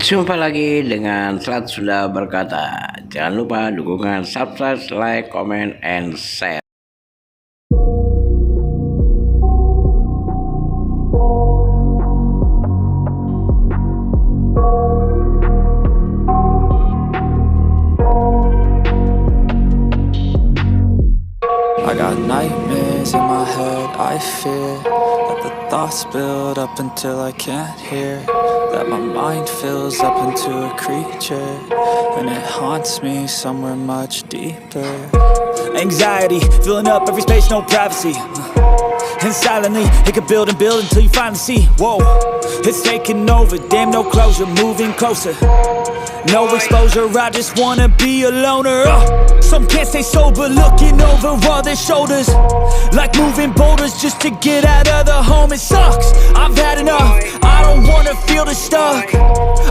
Jumpa lagi dengan Selat Sunda Berkata. Jangan lupa dukungan subscribe, like, comment, and share. I got nightmares in my head, I fear that the thoughts build up until I can't hear, that my mind fills up into a creature, and it haunts me somewhere much deeper. Anxiety, filling up every space, no privacy. And silently, it could build and build until you finally see, whoa, it's taking over, damn no closure, moving closer. No exposure, I just wanna be a loner. Some can't stay sober, looking over all their shoulders, like moving boulders just to get out of the home. It sucks, I've had enough, I don't wanna feel the stuck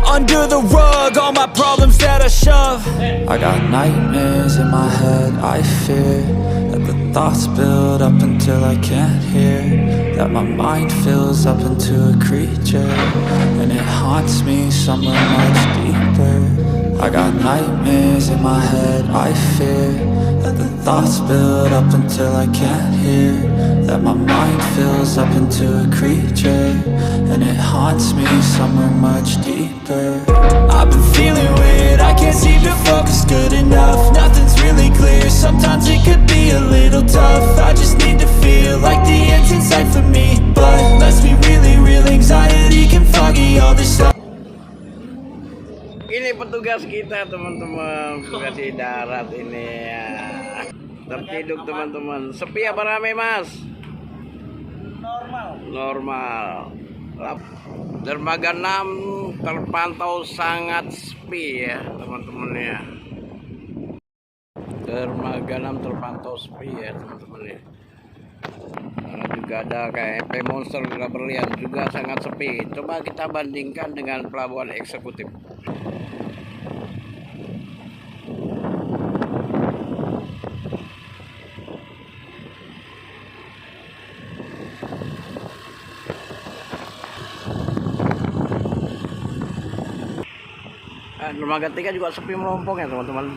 under the rug, all my problems that I shove. I got nightmares in my head, I fear that the thoughts build up until I can't hear, that my mind fills up into a creature, and it haunts me somewhere much deeper. I got nightmares in my head, I fear that the thoughts build up until I can't hear, that my mind fills up into a creature, and it haunts me somewhere much deeper. I've been feeling weird, I can't seem to focus good enough, nothing's really clear, sometimes it could be a little tough. I just need to feel like the end's in sight for me, but let's be really real, anxiety can foggy all this stuff. Ini petugas kita, teman-teman, petugas di darat ini ya. Terciduk, teman-teman. Sepi apa rame, Mas? Normal. Dermaga 6 terpantau sangat sepi ya, teman-teman ya. Dermaga 6 terpantau sepi ya, teman-teman ya. Karena juga ada KMP Monster Berlian juga sangat sepi. Coba kita bandingkan dengan pelabuhan eksekutif. Dermaga 3 juga sepi melompong ya, teman-teman.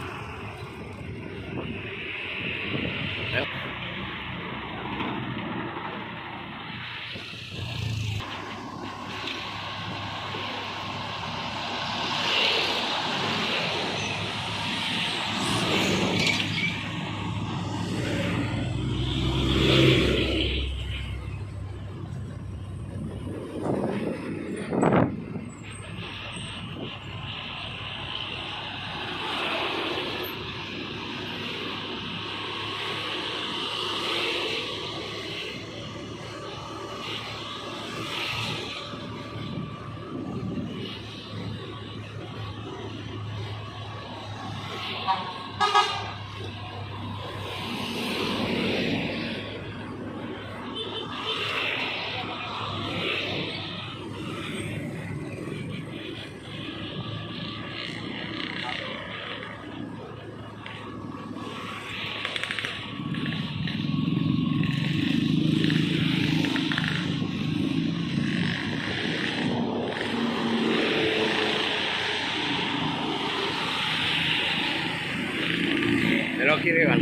Belok kiri, kan?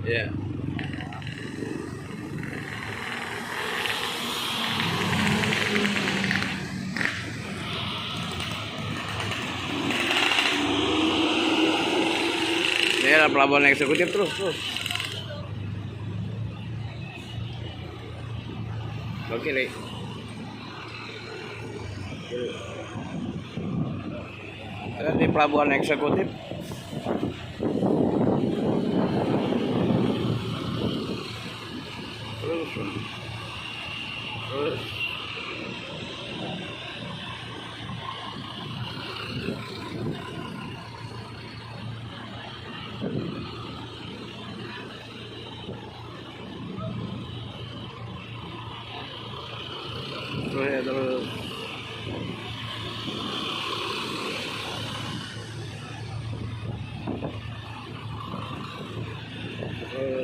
Iya. Ini adalah pelabuhan eksekutif, terus. Belok kiri. Ada di pelabuhan eksekutif. Terus. Terus.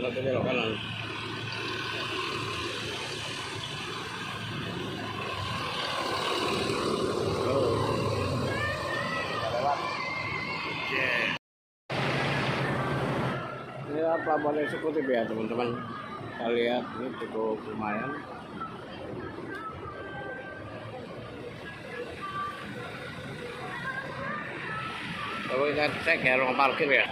Satu belok kanan. pelabuhan eksekutif ya teman-teman. Kita lihat ini cukup lumayan. Coba kita cek ya ruang parkir ya.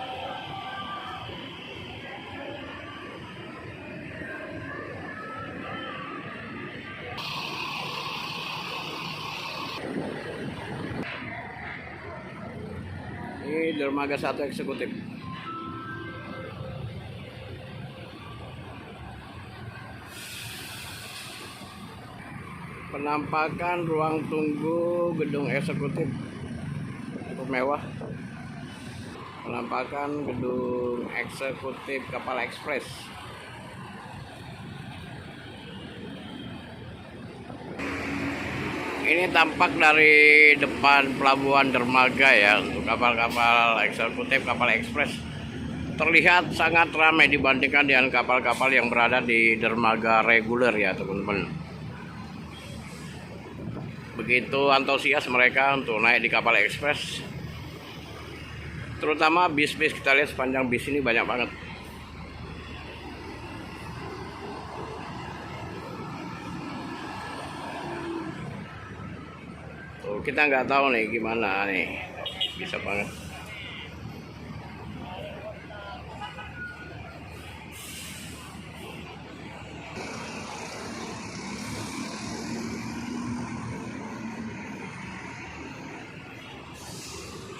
Ini dermaga 1 eksekutif. Penampakan ruang tunggu gedung eksekutif cukup mewah. Penampakan gedung eksekutif kapal ekspres. Ini tampak dari depan pelabuhan dermaga ya, untuk kapal-kapal eksekutif, kapal ekspres. Terlihat sangat ramai dibandingkan dengan kapal-kapal yang berada di dermaga reguler ya teman-teman. Begitu antusias mereka untuk naik di kapal ekspres. Terutama bis-bis, kita lihat sepanjang bis ini banyak banget. Tuh, kita nggak tahu nih gimana nih, bisa banget.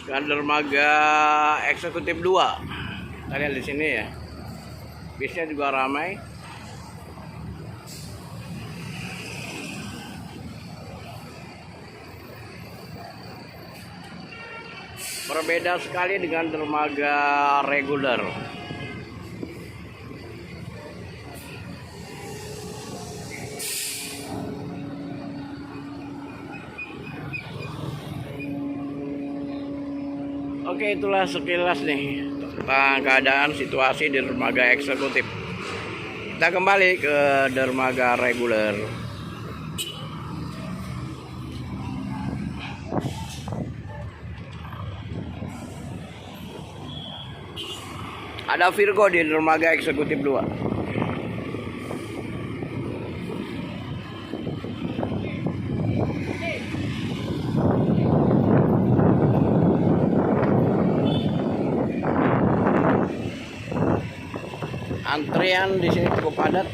Dan dermaga eksekutif 2. Kita lihat di sini ya. Bisnya juga ramai. Berbeda sekali dengan dermaga reguler. Oke, itulah sekilas nih tentang keadaan situasi di dermaga eksekutif. Kita kembali ke dermaga reguler. Ada Virgo di dermaga eksekutif 2. Antrian di sini cukup padat.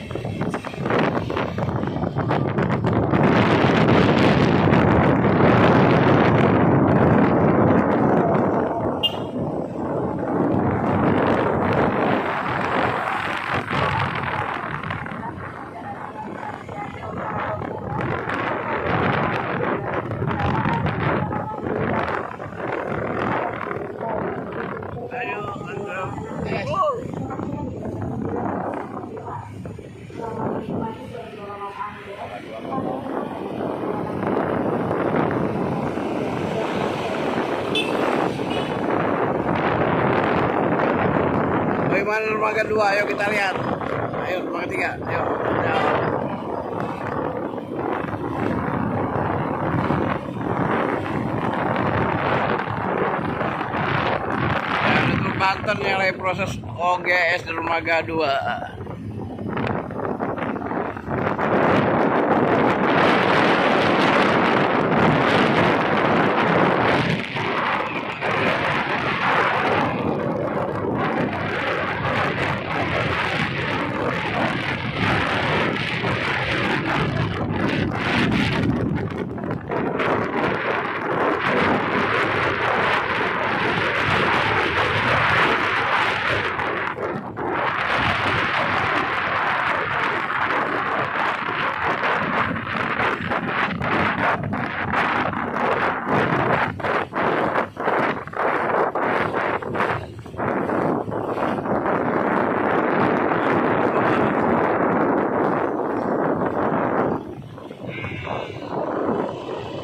Bagaimana dermaga 2? Ayo kita lihat. Ayo dermaga 3. Ayo. Dan untuk Banten yang lagi proses OGS dermaga 2.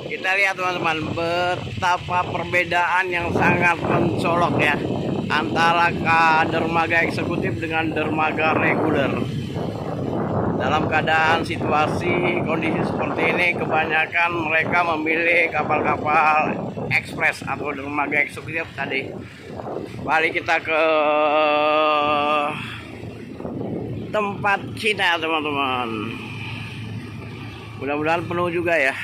Kita lihat teman-teman betapa perbedaan yang sangat mencolok ya antara dermaga eksekutif dengan dermaga reguler. Dalam keadaan situasi kondisi seperti ini, kebanyakan mereka memilih kapal-kapal ekspres atau dermaga eksekutif tadi. Balik kita ke tempat Cina teman-teman. Mudah-mudahan penuh juga ya.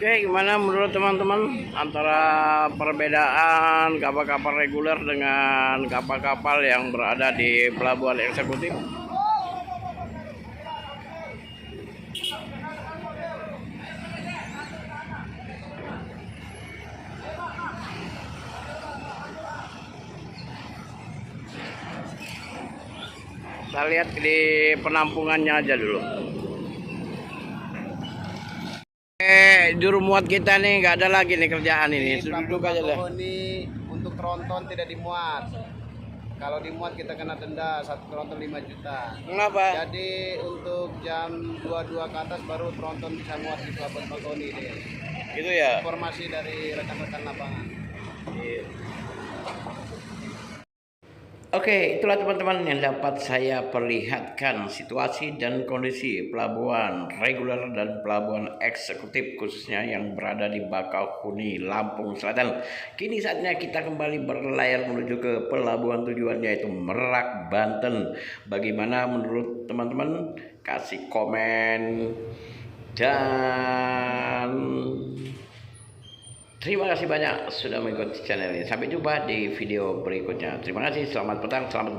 Oke, gimana menurut teman-teman antara perbedaan kapal-kapal reguler dengan kapal-kapal yang berada di pelabuhan eksekutif? Kita lihat di penampungannya aja dulu. Juru muat kita nih nggak ada lagi nih kerjaan ini. Duduk aja deh. Ini untuk tronton tidak dimuat. Kalau dimuat kita kena denda 1 tronton 5 juta. Kenapa? Jadi untuk jam 22 ke atas baru tronton bisa muat di pelabuhan Bakauheni deh. Gitu ya. Informasi dari rekan-rekan lapangan. Oke, itulah teman-teman yang dapat saya perlihatkan situasi dan kondisi pelabuhan reguler dan pelabuhan eksekutif khususnya yang berada di Bakauheni, Lampung Selatan. Kini saatnya kita kembali berlayar menuju ke pelabuhan tujuan yaitu Merak, Banten. Bagaimana menurut teman-teman? Kasih komen dan terima kasih banyak sudah mengikuti channel ini. Sampai jumpa di video berikutnya. Terima kasih. Selamat petang. Selamat